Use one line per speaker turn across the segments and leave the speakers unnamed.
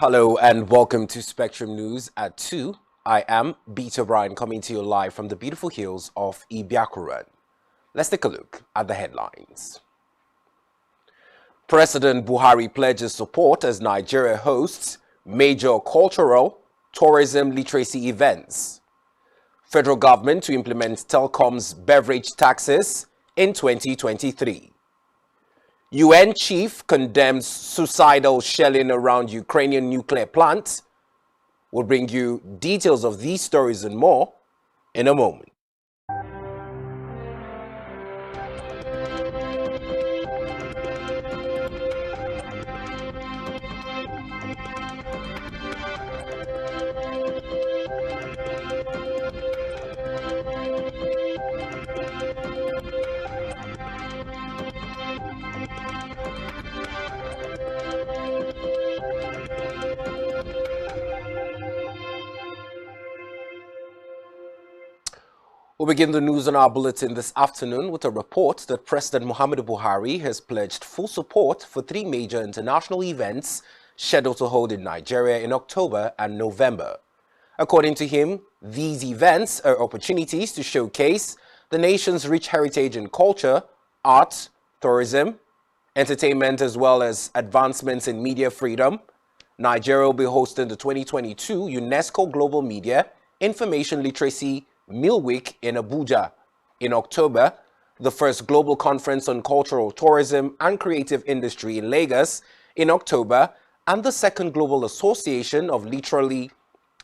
Hello and welcome to Spectrum News at 2. I am Beta Brian coming to you live from the beautiful hills of Ibiakuran. Let's take a look at the headlines. President Buhari pledges support as Nigeria hosts major cultural, tourism literacy events. Federal government to implement telecoms beverage taxes in 2023. UN chief condemns suicidal shelling around Ukrainian nuclear plant. We'll bring you details of these stories and more in a moment. We'll begin the news on our bulletin this afternoon with a report that President Muhammadu Buhari has pledged full support for three major international events scheduled to hold in Nigeria in October and November. According to him, these events are opportunities to showcase the nation's rich heritage and culture, arts, tourism, entertainment, as well as advancements in media freedom. Nigeria will be hosting the 2022 UNESCO Global Media Information Literacy Meal Week in Abuja in October, the first global conference on cultural tourism and creative industry in Lagos in October, and the second Global Association of Literary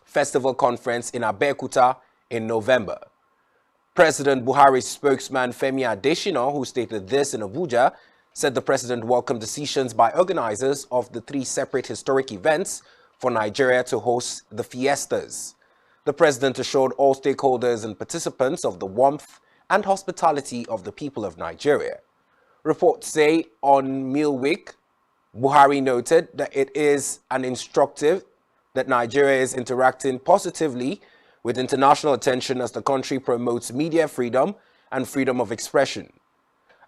Festival Conference in Abeokuta in November. President Buhari's spokesman Femi Adesina, who stated this in Abuja, said the president welcomed decisions by organizers of the three separate historic events for Nigeria to host the fiestas. The president assured all stakeholders and participants of the warmth and hospitality of the people of Nigeria. Reports say on Meal Week, Buhari noted that it is an instructive that Nigeria is interacting positively with international attention as the country promotes media freedom and freedom of expression.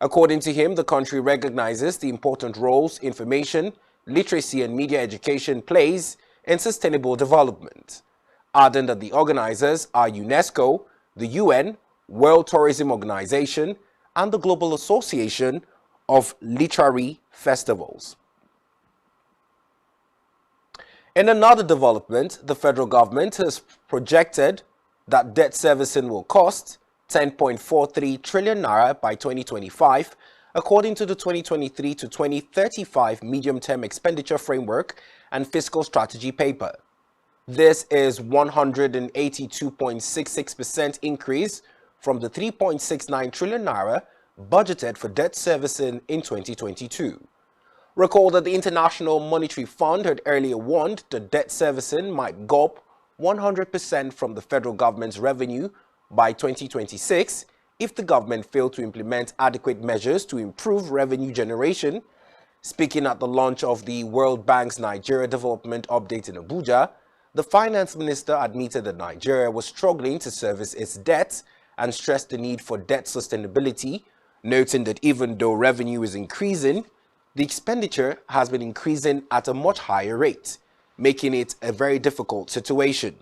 According to him, the country recognizes the important roles information, literacy, and media education plays in sustainable development, adding that the organizers are UNESCO, the UN, World Tourism Organization, and the Global Association of Literary Festivals. In another development, the federal government has projected that debt servicing will cost 10.43 trillion naira by 2025, according to the 2023 to 2035 medium-term expenditure framework and fiscal strategy paper. This is 182.66% increase from the 3.69 trillion naira budgeted for debt servicing in 2022. Recall that the International Monetary Fund had earlier warned that debt servicing might gulp 100% from the federal government's revenue by 2026 if the government failed to implement adequate measures to improve revenue generation. Speaking at the launch of the World Bank's Nigeria Development Update in Abuja, the finance minister admitted that Nigeria was struggling to service its debt and stressed the need for debt sustainability, noting that even though revenue is increasing, the expenditure has been increasing at a much higher rate, making it a very difficult situation.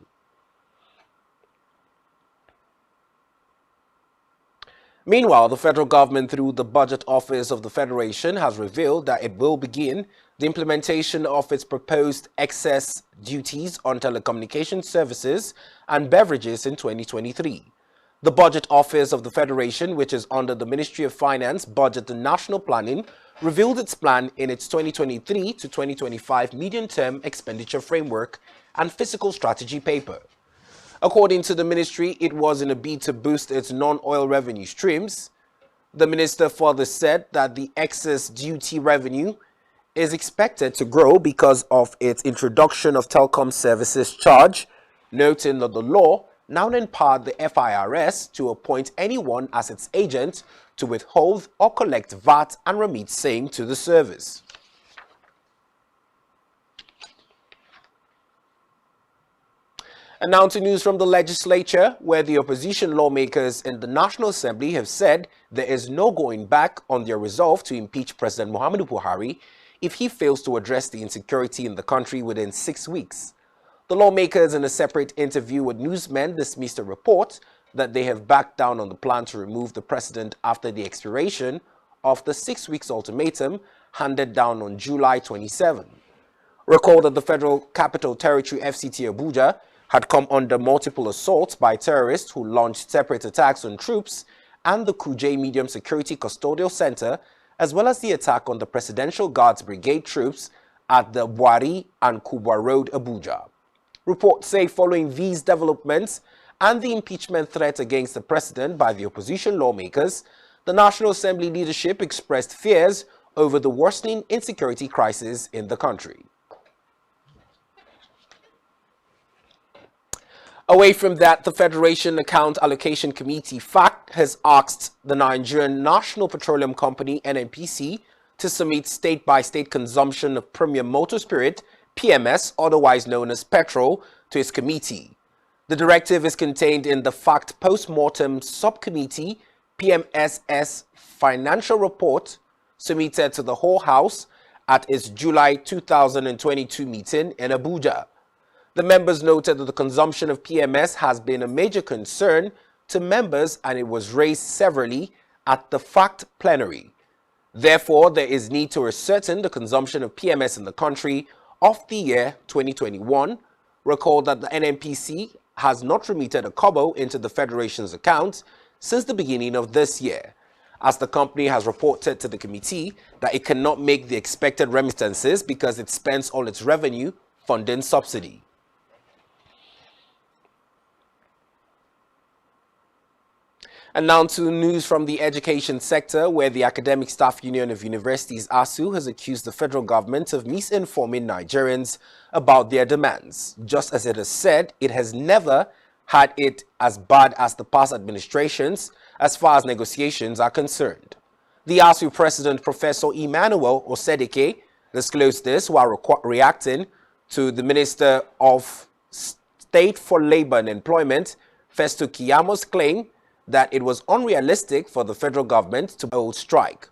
Meanwhile, the federal government, through the Budget Office of the Federation, has revealed that it will begin the implementation of its proposed excess duties on telecommunication services and beverages in 2023. The Budget Office of the Federation, which is under the Ministry of Finance, Budget and National Planning, revealed its plan in its 2023 to 2025 medium-term expenditure framework and fiscal strategy paper. According to the ministry, it was in a bid to boost its non-oil revenue streams. The minister further said that the excess duty revenue is expected to grow because of its introduction of telecom services charge, noting that the law now empowered the FIRS to appoint anyone as its agent to withhold or collect VAT and remit same to the service. And now to news from the legislature, where the opposition lawmakers in the National Assembly have said there is no going back on their resolve to impeach President Muhammadu Buhari if he fails to address the insecurity in the country within 6 weeks. The lawmakers, in a separate interview with newsmen, dismissed a report that they have backed down on the plan to remove the president after the expiration of the 6 weeks ultimatum handed down on July 27. Recall that the Federal Capital Territory FCT Abuja had come under multiple assaults by terrorists who launched separate attacks on troops and the Kuje Medium Security Custodial Center, as well as the attack on the Presidential Guards Brigade troops at the Buhari and Kubwa Road, Abuja. Reports say following these developments and the impeachment threat against the president by the opposition lawmakers, the National Assembly leadership expressed fears over the worsening insecurity crisis in the country. Away from that, the Federation Account Allocation Committee FAC has asked the Nigerian National Petroleum Company NNPC to submit state-by-state consumption of premium motor spirit, PMS, otherwise known as petrol, to its committee. The directive is contained in the FACT Post-Mortem Subcommittee PMSS Financial Report submitted to the whole House at its July 2022 meeting in Abuja. The members noted that the consumption of PMS has been a major concern to members and it was raised severally at the FACT plenary. Therefore, there is need to ascertain the consumption of PMS in the country of the year 2021. Recall that the NNPC has not remitted a kobo into the Federation's account since the beginning of this year, as the company has reported to the committee that it cannot make the expected remittances because it spends all its revenue funding subsidy. And now to news from the education sector, where the Academic Staff Union of Universities, ASU, has accused the federal government of misinforming Nigerians about their demands. Just as it has said, it has never had it as bad as the past administrations as far as negotiations are concerned. The ASU president, Professor Emmanuel Osedeke, disclosed this while reacting to the Minister of State for Labor and Employment, Festo Kiyamo's claim that it was unrealistic for the federal government to hold strike.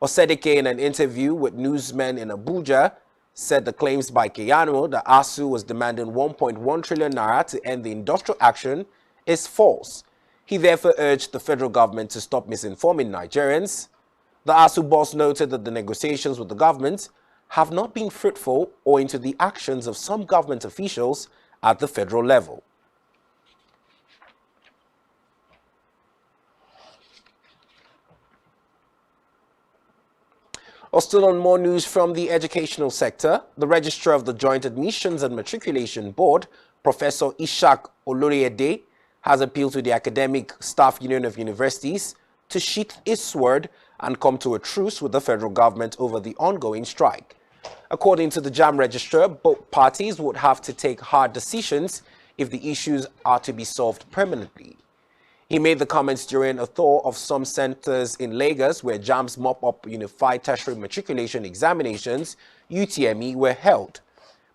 Osedeke, in an interview with newsmen in Abuja, said the claims by Keyano that ASU was demanding 1.1 trillion naira to end the industrial action is false. He therefore urged the federal government to stop misinforming Nigerians. The ASU boss noted that the negotiations with the government have not been fruitful owing to the actions of some government officials at the federal level. Or still on more news from the educational sector, the Registrar of the Joint Admissions and Matriculation Board, Professor Ishak Oloriede, has appealed to the Academic Staff Union of Universities to sheath its sword and come to a truce with the federal government over the ongoing strike. According to the JAM Registrar, both parties would have to take hard decisions if the issues are to be solved permanently. He made the comments during a tour of some centers in Lagos where JAM's mop-up Unified Tertiary Matriculation Examinations, UTME, were held.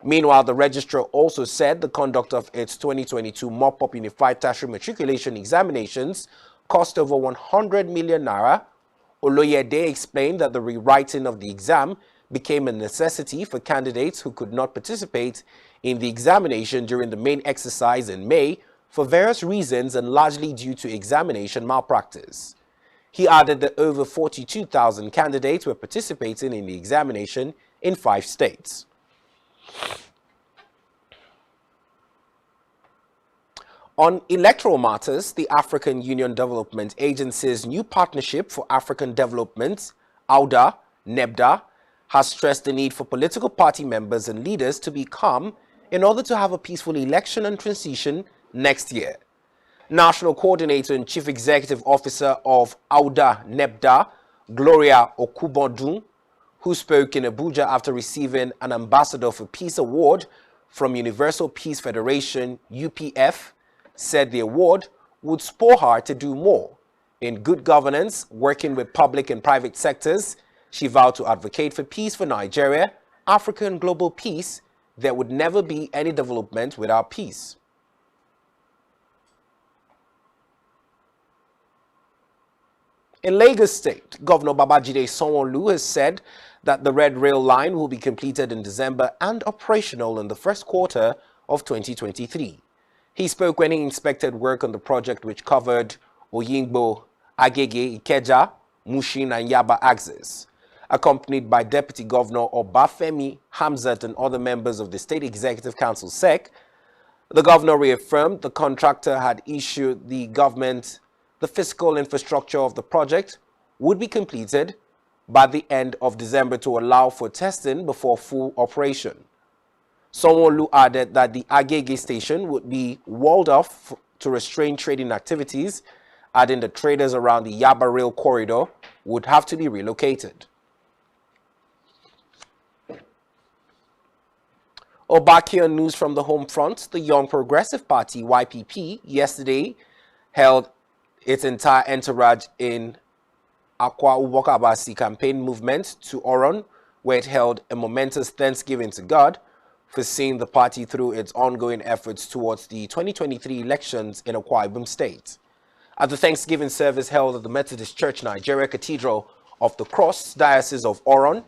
Meanwhile, the registrar also said the conduct of its 2022 mop-up Unified Tertiary Matriculation Examinations cost over 100 million naira. Oloyede explained that the rewriting of the exam became a necessity for candidates who could not participate in the examination during the main exercise in May for various reasons and largely due to examination malpractice. He added that over 42,000 candidates were participating in the examination in 5 states. On electoral matters, the African Union Development Agency's new Partnership for African Development, AUDA, NEBDA, has stressed the need for political party members and leaders to be calm in order to have a peaceful election and transition next year. National Coordinator and Chief Executive Officer of AUDA NEBDA, Gloria Okubodun, who spoke in Abuja after receiving an Ambassador for Peace Award from Universal Peace Federation, UPF, said the award would spur her to do more. In good governance, working with public and private sectors, she vowed to advocate for peace for Nigeria, Africa and global peace. There would never be any development without peace. In Lagos State, Governor Babajide Sanwo-Olu has said that the Red Rail line will be completed in December and operational in the first quarter of 2023. He spoke when he inspected work on the project, which covered Oyingbo, Agege, Ikeja, Mushin and Yaba axes. Accompanied by Deputy Governor Obafemi Hamzat and other members of the State Executive Council SEC, the governor reaffirmed the contractor had issued the government the physical infrastructure of the project would be completed by the end of December to allow for testing before full operation. Sanwo-Olu added that the Agege station would be walled off to restrain trading activities, adding the traders around the Yaba Rail corridor would have to be relocated. Back here on news from the home front, the Young Progressive Party, YPP, yesterday held its entire entourage in Akwa Ubokabasi campaign movement to Oron, where it held a momentous thanksgiving to God for seeing the party through its ongoing efforts towards the 2023 elections in Akwa Ibom State. At the Thanksgiving service held at the Methodist Church Nigeria Cathedral of the Cross, Diocese of Oron,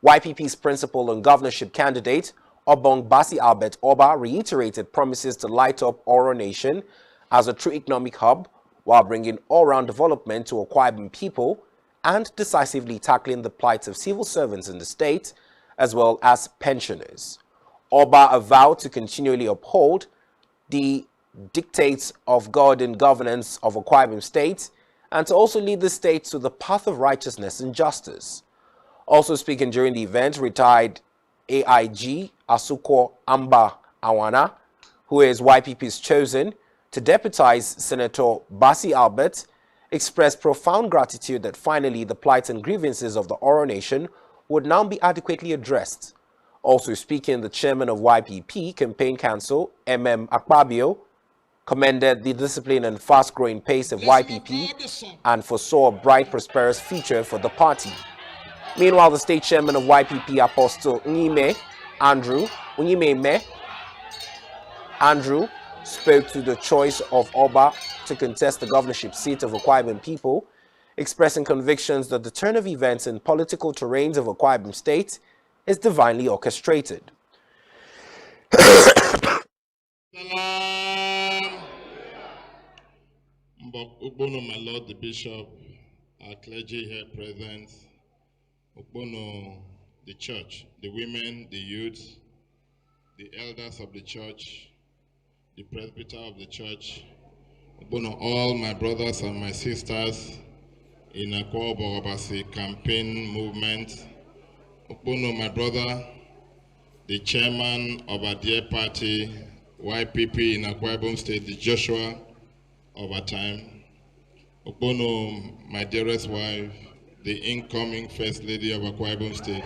YPP's principal and governorship candidate, Obong Basi Albert Oba, reiterated promises to light up Oron Nation as a true economic hub while bringing all-round development to Akwa Ibom people and decisively tackling the plight of civil servants in the state as well as pensioners. Oba vowed to continually uphold the dictates of God in governance of Akwa Ibom State and to also lead the state to the path of righteousness and justice. Also speaking during the event, retired AIG Asuko Amba Awana, who is YPP's chosen to deputize Senator Basi Albert, expressed profound gratitude that finally the plight and grievances of the Oro Nation would now be adequately addressed. Also speaking, the chairman of YPP Campaign Council, Akpabio, commended the discipline and fast-growing pace of YPP and foresaw a bright, prosperous future for the party. Meanwhile, the state chairman of YPP, Apostle Andrew spoke to the choice of Oba to contest the governorship seat of Akwa Ibom people, expressing convictions that the turn of events in political terrains of Akwa Ibom State is divinely orchestrated.
Ukbono, my Lord the Bishop, our clergy here present, Ukbono, the church, the women, the youth, the elders of the church, the presbyter of the church, Ukbono, all my brothers and my sisters in Akwa Ubokabasi campaign movement, Ukbono, my brother, the chairman of our dear party, YPP in Akwa Ibom State, the Joshua of our time, Ukbono, my dearest wife, the incoming First Lady of Akwa Ibom State,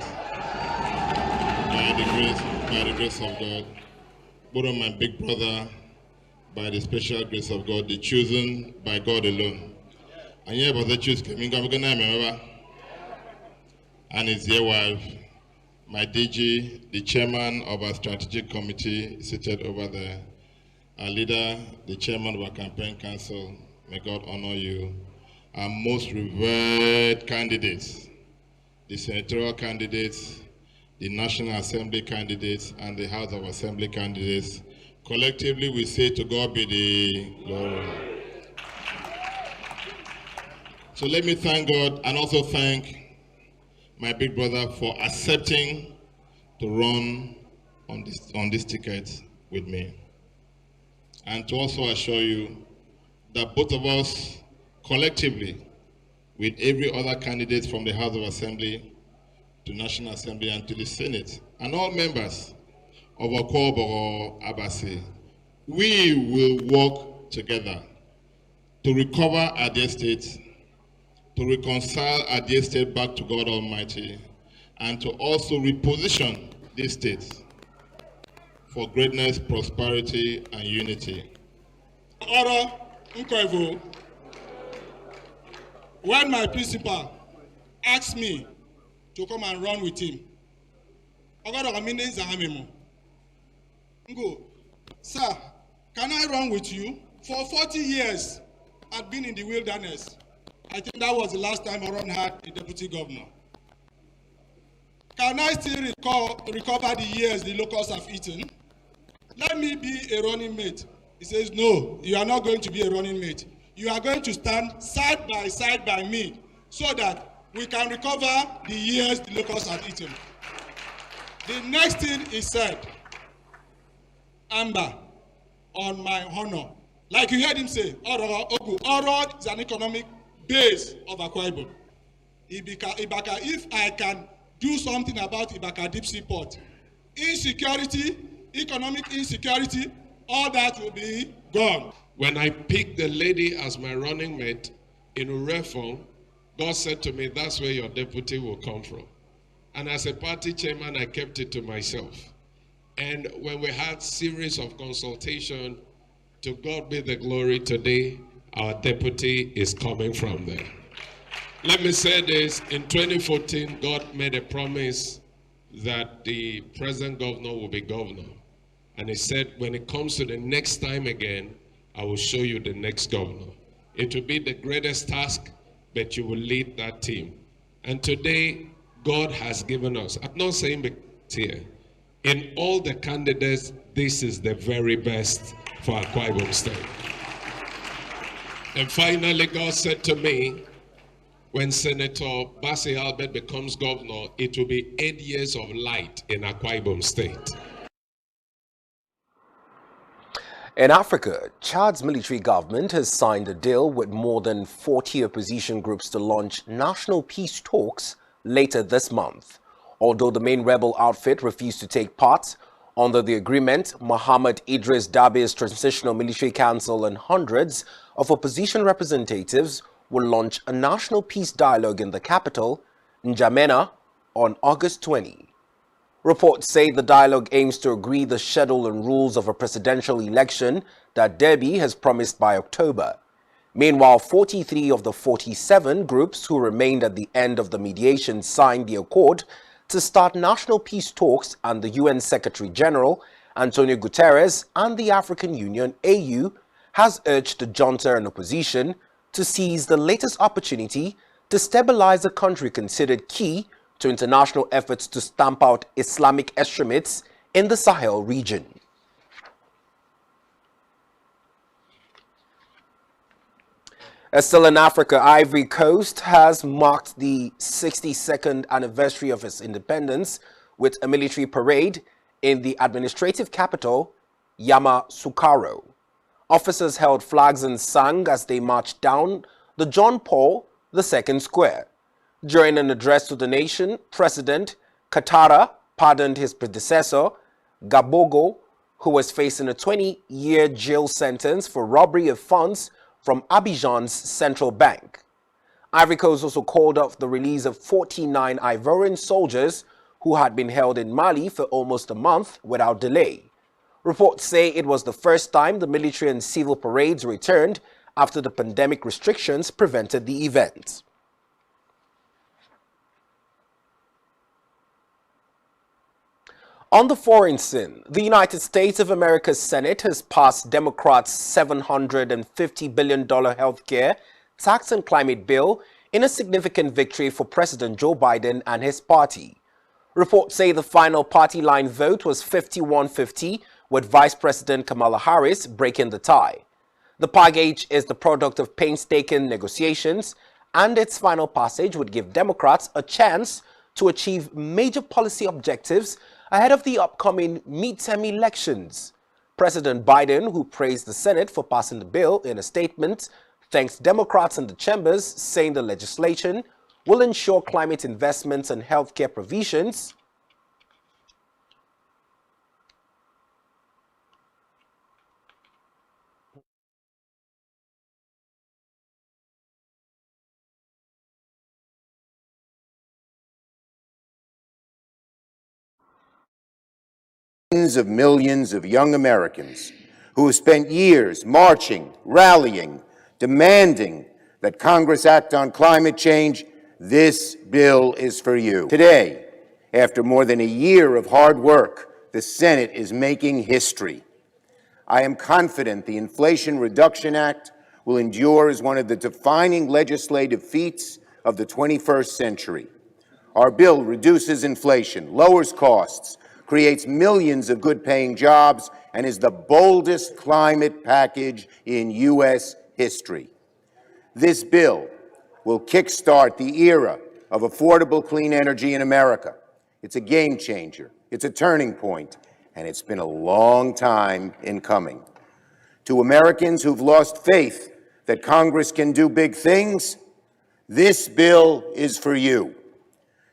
by the grace of God, Ukbono, my big brother, by the special grace of God, the chosen by God alone. And here was the choose and his dear wife, my DG, the chairman of our strategic committee seated over there, our leader, the chairman of our campaign council, may God honor you. Our most revered candidates, the senatorial candidates, the National Assembly candidates, and the House of Assembly candidates. Collectively, we say to God be the glory. So let me thank God and also thank my big brother for accepting to run on this ticket with me. And to also assure you that both of us collectively, with every other candidate from the House of Assembly to National Assembly and to the Senate, and all members of Akwa Ubokabasi, we will work together to recover our dear state, to reconcile our dear state back to God Almighty, and to also reposition this state for greatness, prosperity, and unity.
When my principal asked me to come and run with him, I got a minute and go, sir, can I run with you? For 40 years, I've been in the wilderness. I think that was the last time Oron had a deputy governor. can I still recover the years the locusts have eaten? Let me be a running mate. He says, no, you are not going to be a running mate. You are going to stand side by me so that we can recover the years the locusts have eaten. The next thing he said, Amber, on my honor. Like you heard him say, Oro is an economic base of Akwa Ibom. Ibaka, if I can do something about Ibaka deep sea port, insecurity, economic insecurity, all that will be gone.
When I picked the lady as my running mate in Urefon, God said to me, that's where your deputy will come from. And as a party chairman, I kept it to myself. And when we had series of consultation, to God be the glory, today our deputy is coming from there. Let me say this, in 2014, God made a promise that the present governor will be governor. And he said, when it comes to the next time again, I will show you the next governor. It will be the greatest task, but you will lead that team. And today, God has given us, I'm not saying it's here, in all the candidates, this is the very best for Akwa Ibom State. And finally, God said to me, when Senator Bassi Albert becomes governor, it will be 8 years of light in Akwa Ibom State.
In Africa, Chad's military government has signed a deal with more than 40 opposition groups to launch national peace talks later this month. Although the main rebel outfit refused to take part, under the agreement, Mohammed Idris Dabi's Transitional Military Council and hundreds of opposition representatives will launch a national peace dialogue in the capital, N'Djamena, on August 20. Reports say the dialogue aims to agree the schedule and rules of a presidential election that Derby has promised by October. Meanwhile, 43 of the 47 groups who remained at the end of the mediation signed the accord to start national peace talks, and the UN Secretary General, Antonio Guterres, and the African Union, AU, has urged the junta and opposition to seize the latest opportunity to stabilize a country considered key to international efforts to stamp out Islamic extremists in the Sahel region. Still in Africa, Ivory Coast has marked the 62nd anniversary of its independence with a military parade in the administrative capital, Yamoussoukro. Officers held flags and sang as they marched down the John Paul II Square. During an address to the nation, President Ouattara pardoned his predecessor, Gbagbo, who was facing a 20-year jail sentence for robbery of funds from Abidjan's central bank. Ivory Coast also called off the release of 49 Ivorian soldiers who had been held in Mali for almost a month without delay. Reports say it was the first time the military and civil parades returned after the pandemic restrictions prevented the event. On the foreign scene, the United States of America's Senate has passed Democrats' $750 billion healthcare, tax and climate bill in a significant victory for President Joe Biden and his party. Reports say the final party line vote was 51-50, with Vice President Kamala Harris breaking the tie. The package is the product of painstaking negotiations, and its final passage would give Democrats a chance to achieve major policy objectives ahead of the upcoming midterm elections. President Biden, who praised the Senate for passing the bill in a statement, thanks Democrats in the chambers, saying the legislation will ensure climate investments and healthcare provisions
Tens of millions of young Americans who have spent years marching, rallying, demanding that Congress act on climate change, this bill is for you. Today, after more than a year of hard work, the Senate is making history. I am confident the Inflation Reduction Act will endure as one of the defining legislative feats of the 21st century. Our bill reduces inflation, lowers costs, creates millions of good-paying jobs, and is the boldest climate package in U.S. history. This bill will kickstart the era of affordable clean energy in America. It's a game changer, it's a turning point, and it's been a long time in coming. To Americans who've lost faith that Congress can do big things, this bill is for you.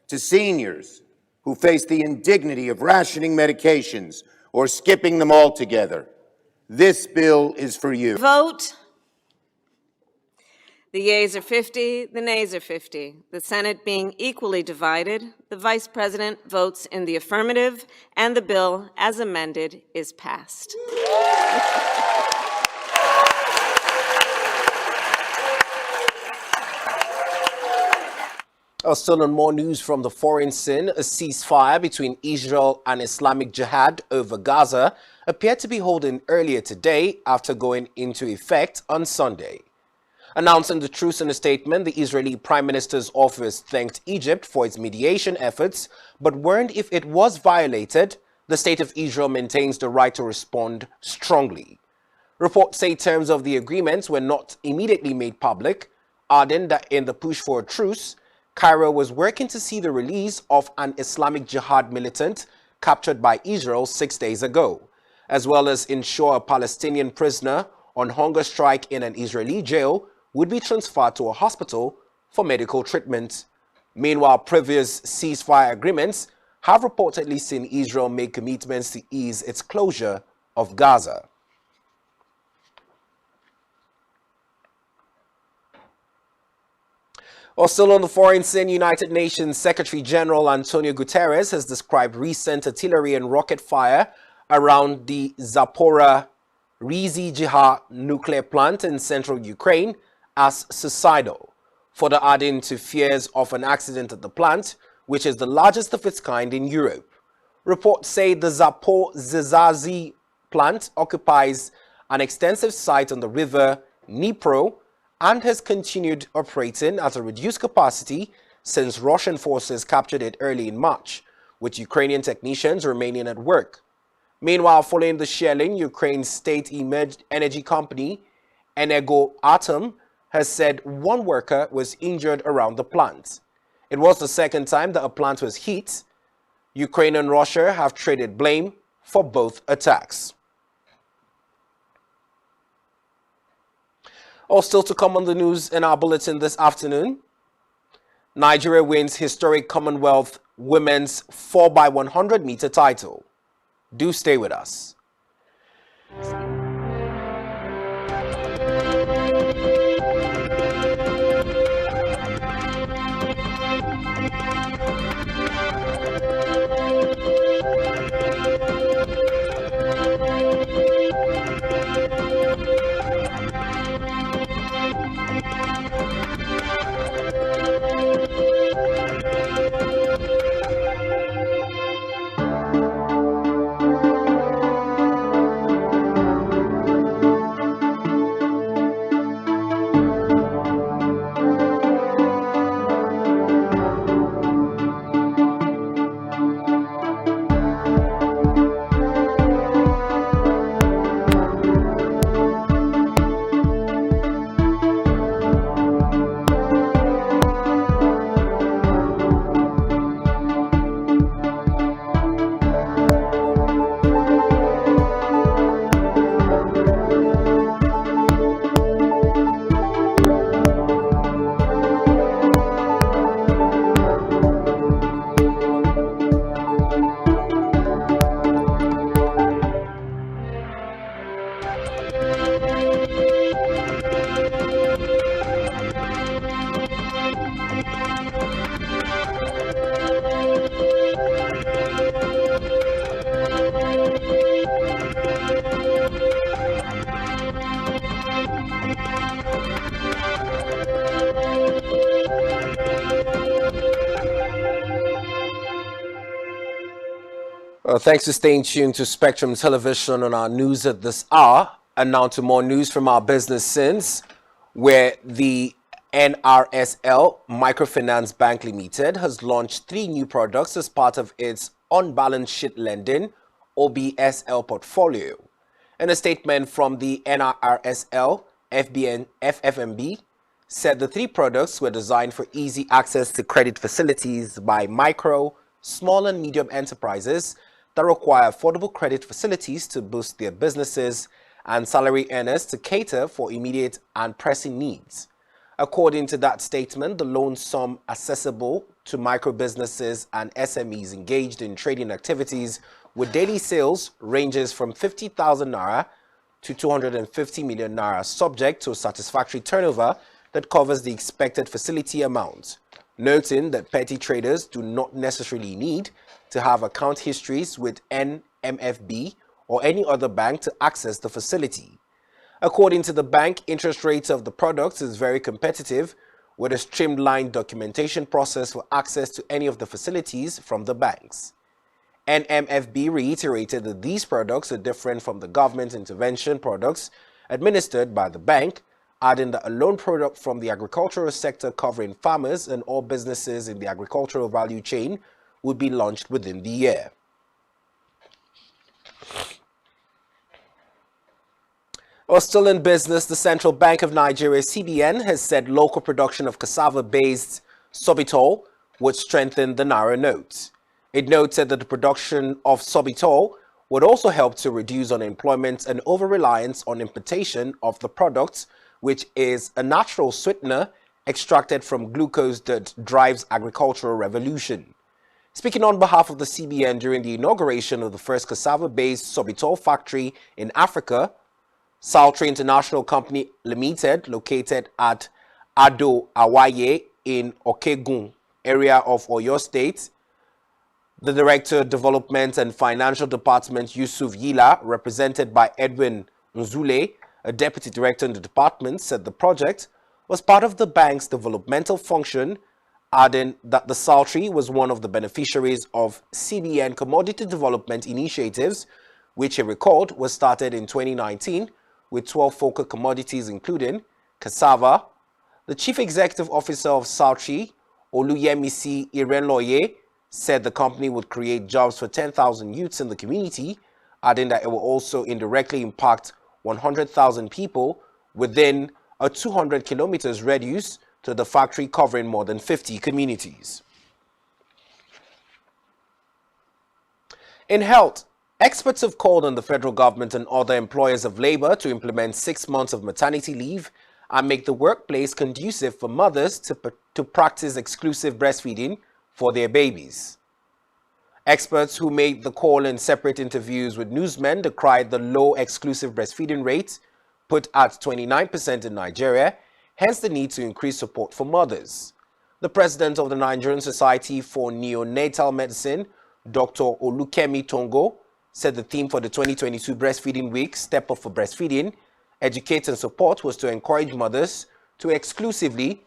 To seniors who face the indignity of rationing medications or skipping them altogether, this bill is for you.
Vote. The yeas are 50, the nays are 50. The Senate being equally divided, the Vice President votes in the affirmative, and the bill, as amended, is passed.
Still on more news from the foreign scene, a ceasefire between Israel and Islamic Jihad over Gaza appeared to be holding earlier today after going into effect on Sunday. Announcing the truce in a statement, the Israeli Prime Minister's office thanked Egypt for its mediation efforts, but warned if it was violated, the State of Israel maintains the right to respond strongly. Reports say terms of the agreements were not immediately made public, adding that in the push for a truce, Cairo was working to see the release of an Islamic Jihad militant captured by Israel 6 days ago, as well as ensure a Palestinian prisoner on hunger strike in an Israeli jail would be transferred to a hospital for medical treatment. Meanwhile, previous ceasefire agreements have reportedly seen Israel make commitments to ease its closure of Gaza. Still on the foreign scene, United Nations Secretary General Antonio Guterres has described recent artillery and rocket fire around the Zaporizhzhia nuclear plant in central Ukraine as suicidal, further adding to fears of an accident at the plant, which is the largest of its kind in Europe. Reports say the Zaporizhzhia plant occupies an extensive site on the river Dnipro and has continued operating at a reduced capacity since Russian forces captured it early in March, with Ukrainian technicians remaining at work. Meanwhile, following the shelling, Ukraine's state energy company, Energoatom, has said one worker was injured around the plant. It was the second time that a plant was hit. Ukraine and Russia have traded blame for both attacks. Still to come on the news in our bulletin this afternoon, Nigeria wins historic Commonwealth Women's 4x100 meter title. Do stay with us. Thanks for staying tuned to Spectrum Television on our news at this hour. And now to more news from our business scenes, where the NRSL Microfinance Bank Limited has launched 3 new products as part of its on-balance sheet lending OBSL portfolio. In a statement from the NRSL, FFMB said the 3 products were designed for easy access to credit facilities by micro, small and medium enterprises that require affordable credit facilities to boost their businesses and salary earners to cater for immediate and pressing needs. According to that statement, the loan sum accessible to micro businesses and SMEs engaged in trading activities with daily sales ranges from 50,000 naira to 250 million naira, subject to a satisfactory turnover that covers the expected facility amount, noting that petty traders do not necessarily need to have account histories with NMFB or any other bank to access the facility. According to the bank, interest rates of the products is very competitive, with a streamlined documentation process for access to any of the facilities from the banks. NMFB reiterated that these products are different from the government intervention products administered by the bank, adding that a loan product from the agricultural sector covering farmers and all businesses in the agricultural value chain would be launched within the year. While still in business, the Central Bank of Nigeria, CBN, has said local production of cassava-based sorbitol would strengthen the naira note. It noted that the production of sorbitol would also help to reduce unemployment and over-reliance on importation of the product, which is a natural sweetener extracted from glucose that drives agricultural revolution. Speaking on behalf of the CBN during the inauguration of the first cassava-based sorbitol factory in Africa, Sultry International Company Limited, located at Ado Awaye in Okegun area of Oyo State, the Director of Development and Financial Department, Yusuf Yila, represented by Edwin Nzule, a Deputy Director in the department, said the project was part of the bank's developmental function, adding that the Sultry was one of the beneficiaries of CBN Commodity Development Initiatives, which he recalled was started in 2019 with 12 focal commodities including cassava. The Chief Executive Officer of Sultry, Oluyemisi Irenloye, said the company would create jobs for 10,000 youths in the community, adding that it will also indirectly impact 100,000 people within a 200 kilometers radius to the factory, covering more than 50 communities. In health, experts have called on the federal government and other employers of labor to implement 6 months of maternity leave and make the workplace conducive for mothers to practice exclusive breastfeeding for their babies. Experts who made the call in separate interviews with newsmen decried the low exclusive breastfeeding rate, put at 29% in Nigeria, hence the need to increase support for mothers. The president of the Nigerian Society for Neonatal Medicine, Dr. Olukemi Tongo, said the theme for the 2022 Breastfeeding Week, Step Up for Breastfeeding, Educate and Support, was to encourage mothers to exclusively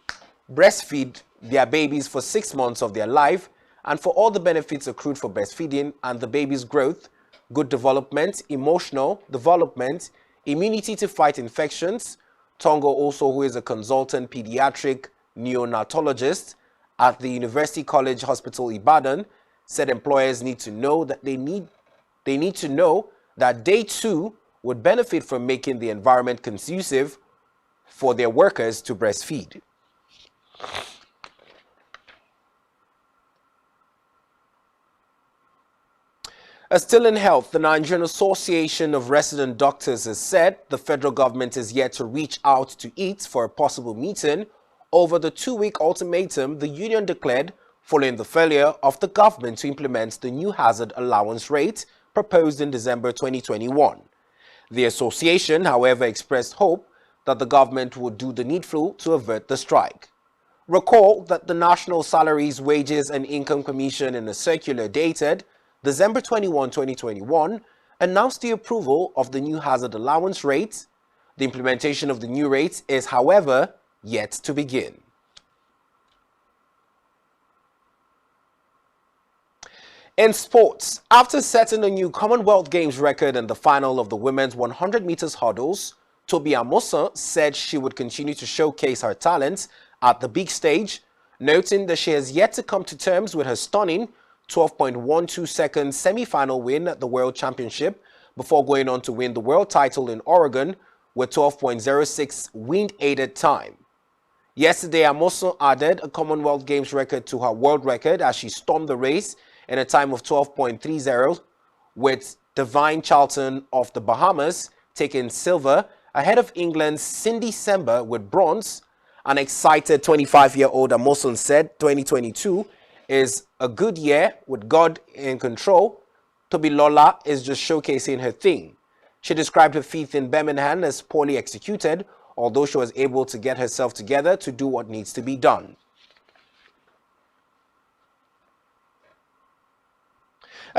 breastfeed their babies for 6 months of their life and for all the benefits accrued for breastfeeding and the baby's growth, good development, emotional development, immunity to fight infections. Tongo, also who is a consultant pediatric neonatologist at the University College Hospital Ibadan, said employers need to know that they need to know that they too would benefit from making the environment conducive for their workers to breastfeed. Still in health, the Nigerian Association of Resident Doctors has said the federal government is yet to reach out to it for a possible meeting over the 2-week ultimatum the union declared following the failure of the government to implement the new hazard allowance rate proposed in December 2021. The association, however, expressed hope that the government would do the needful to avert the strike. Recall that the National Salaries, Wages and Income Commission, in a circular dated December 21, 2021, announced the approval of the new hazard allowance rate. The implementation of the new rate is, however, yet to begin. In sports, after setting a new Commonwealth Games record in the final of the women's 100 meters hurdles, Tobi Amusan said she would continue to showcase her talents at the big stage, noting that she has yet to come to terms with her stunning 12.12 second semi-final win at the World Championship before going on to win the world title in Oregon with 12.06 wind-aided time. Yesterday, Amoson added a Commonwealth Games record to her world record as she stormed the race in a time of 12.30, with Divine Charlton of the Bahamas taking silver ahead of England's Cindy Sember with bronze. An excited 25-year-old Amoson said 2022 is a good year with God in control. Tobilola is just showcasing her thing. She described her feat in Birmingham as poorly executed, although she was able to get herself together to do what needs to be done.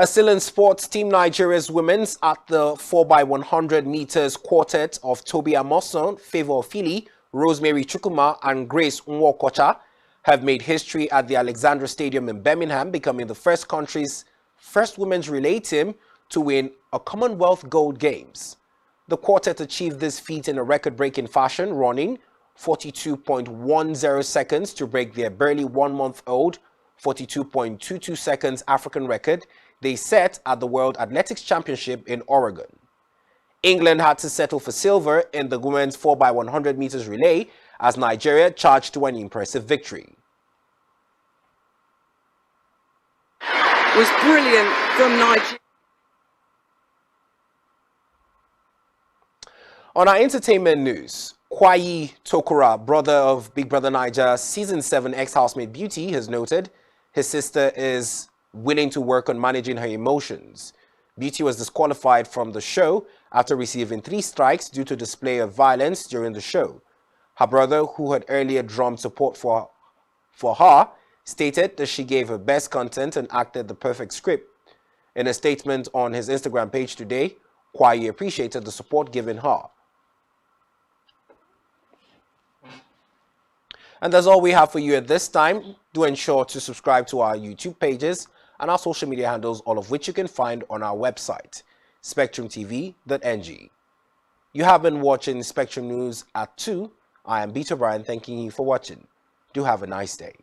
Still in sports, Team Nigeria's women's at the 4x100 meters quartet of Toby Amoson, Favour Ofili, Rosemary Chukwuma and Grace Nwokocha have made history at the Alexandra Stadium in Birmingham, becoming the country's first women's relay team to win a Commonwealth Gold Games. The quartet achieved this feat in a record-breaking fashion, running 42.10 seconds to break their barely 1 month-old 42.22 seconds African record they set at the World Athletics Championship in Oregon. England had to settle for silver in the women's 4x100 meters relay as Nigeria charged to an impressive victory.
Was brilliant from Nigeria.
On our entertainment news, Kwayi Tokura, brother of Big Brother Naija Season 7 ex-housemate Beauty, has noted his sister is willing to work on managing her emotions. Beauty was disqualified from the show after receiving 3 strikes due to display of violence during the show. Her brother, who had earlier drummed support for her, stated that she gave her best content and acted the perfect script. In a statement on his Instagram page today, Kwayi appreciated the support given her. And that's all we have for you at this time. Do ensure to subscribe to our YouTube pages and our social media handles, all of which you can find on our website, spectrumtv.ng. You have been watching Spectrum News at 2. I am Beta Brian, thanking you for watching. Do have a nice day.